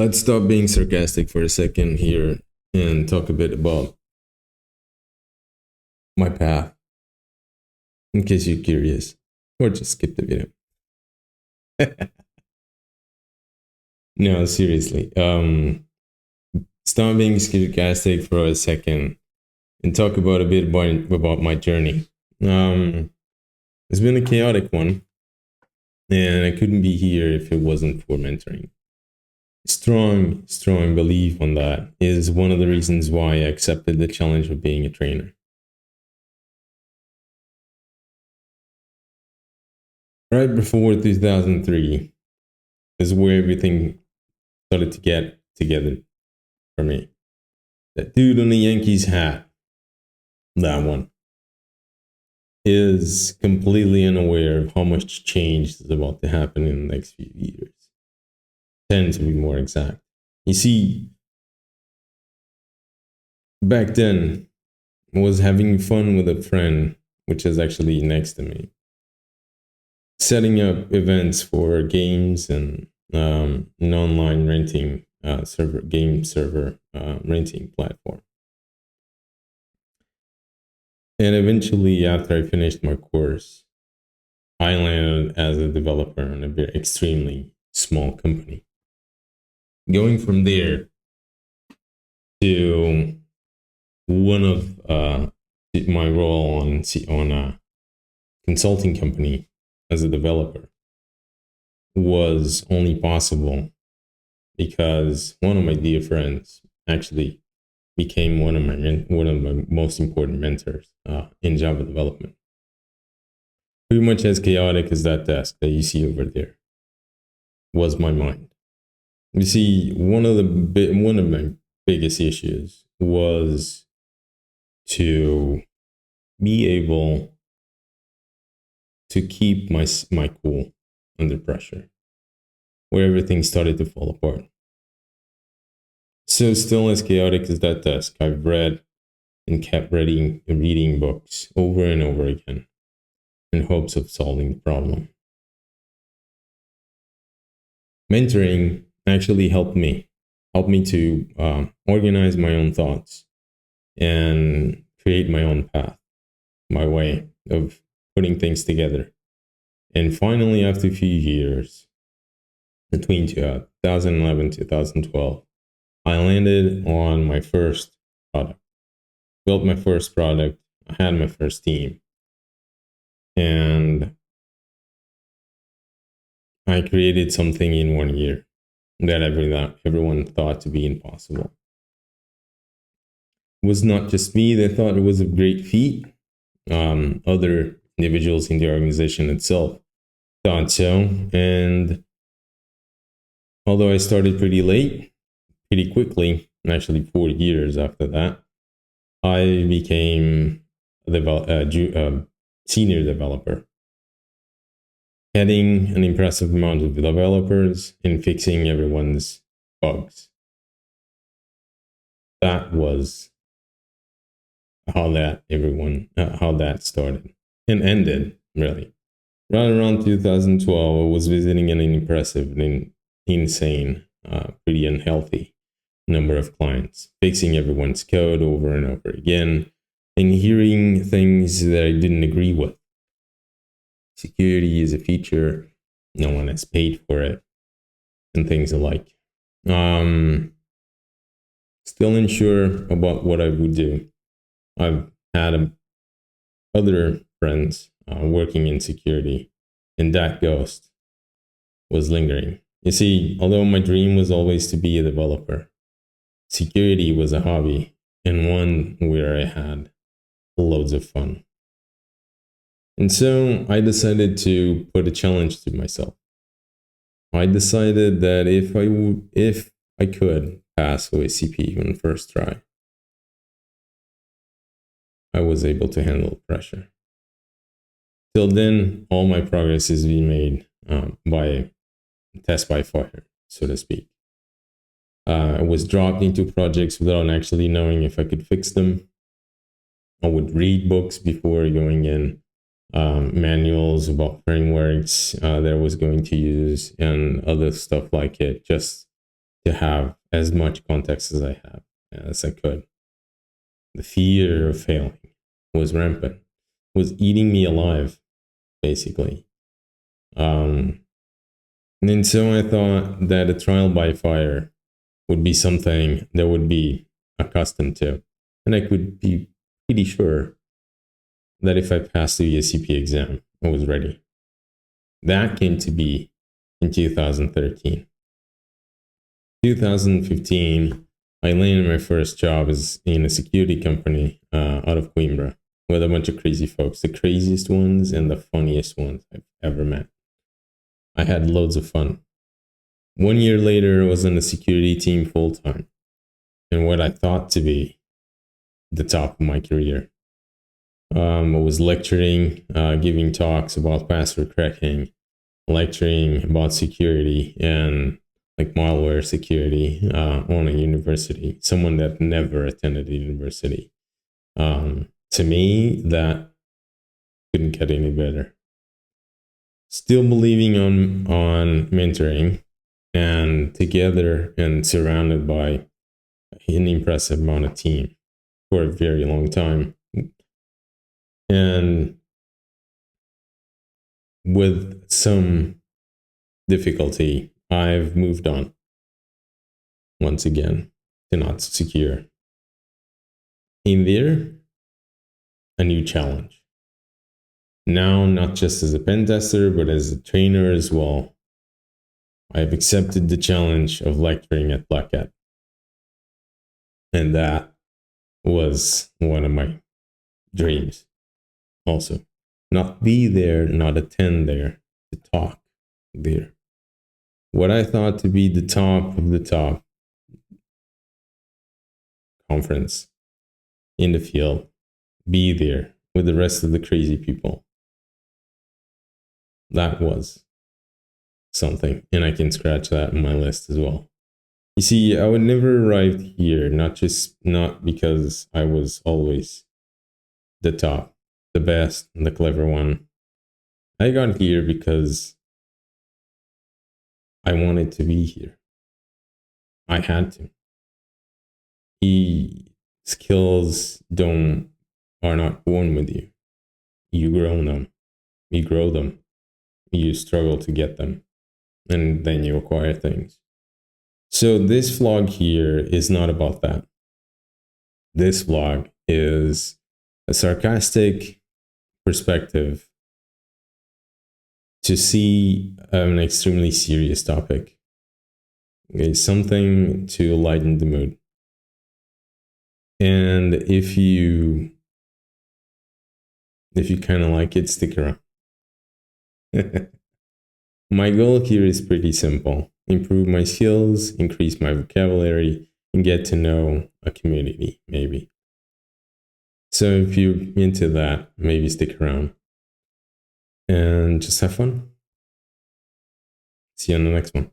Let's stop being sarcastic for a second here and talk a bit about my path, in case you're curious, or just skip the video. No, seriously. Stop being sarcastic for a second and talk about a bit about my journey. It's been a chaotic one, and I couldn't be here if it wasn't for mentoring. Strong belief on that is one of the reasons why I accepted the challenge of being a trainer. Right before 2003 is where everything started to get together for me. That dude on the Yankees hat, that one, is completely unaware of how much change is about to happen in the next few years. 10 to be more exact. You see, back then, I was having fun with a friend, which is actually next to me, setting up events for games and an online renting game server renting platform. And eventually, after I finished my course, I landed as a developer in a very extremely small company. Going from there to one of my role on a consulting company as a developer was only possible because one of my dear friends actually became one of my most important mentors in Java development. Pretty much as chaotic as that desk that you see over there was my mind. You see, one of my biggest issues was to be able to keep my cool under pressure, where everything started to fall apart. So still as chaotic as that desk, I've read and kept reading books over and over again in hopes of solving the problem. Mentoring actually helped me to organize my own thoughts and create my own path, my way of putting things together. And finally, after a few years, between 2011 and 2012, I landed on my first product, built my first product, I had my first team, and I created something in 1 year that everyone thought to be impossible. It was not just me that thought it was a great feat. Other individuals in the organization itself thought so. And although I started pretty late, pretty quickly, actually 4 years after that, I became a senior developer, heading an impressive amount of developers and fixing everyone's bugs. That was how that started and ended, really. Right around 2012, I was visiting an impressive and insane, pretty unhealthy number of clients, fixing everyone's code over and over again, and hearing things that I didn't agree with. Security is a feature, no one has paid for it, and things alike. Still unsure about what I would do. I've had other friends working in security, and that ghost was lingering. You see, although my dream was always to be a developer, security was a hobby and one where I had loads of fun. And so I decided to put a challenge to myself. I decided that if I could pass OSCP on first try, I was able to handle pressure. Till then, all my progress is being made by test by fire, so to speak. I was dropped into projects without actually knowing if I could fix them. I would read books before going in, manuals about frameworks that I was going to use and other stuff like it, just to have as much context as I could. The fear of failing was rampant, was eating me alive, basically. And so I thought that a trial by fire would be something that would be accustomed to. And I could be pretty sure that if I passed the ESCP exam, I was ready. That came to be in 2013. 2015, I landed my first job as in a security company out of Coimbra with a bunch of crazy folks, the craziest ones and the funniest ones I've ever met. I had loads of fun. 1 year later, I was on the security team full time, and what I thought to be the top of my career. I was lecturing, giving talks about password cracking, lecturing about security and like malware security on a university, someone that never attended a university. To me, that couldn't get any better. Still believing on mentoring, and together and surrounded by an impressive amount of team for a very long time. And with some difficulty, I've moved on once again to not secure. In there, a new challenge. Now, not just as a pen tester, but as a trainer as well. I've accepted the challenge of lecturing at Black Hat. And that was one of my dreams also. Not be there, not attend there, to talk there. What I thought to be the top of the top conference in the field, be there with the rest of the crazy people. That was something, and I can scratch that on my list as well. You see, I would never arrive here, not because I was always the top, the best, and the clever one. I got here because I wanted to be here. I had to. Skills are not born with you. You grow them. You grow them. You struggle to get them. And then you acquire things. So this vlog here is not about that. This vlog is a sarcastic perspective to see an extremely serious topic. It's something to lighten the mood. And if you kind of like it, stick around. My goal here is pretty simple. Improve my skills, increase my vocabulary, and get to know a community, maybe. So if you're into that, maybe stick around. And just have fun. See you on the next one.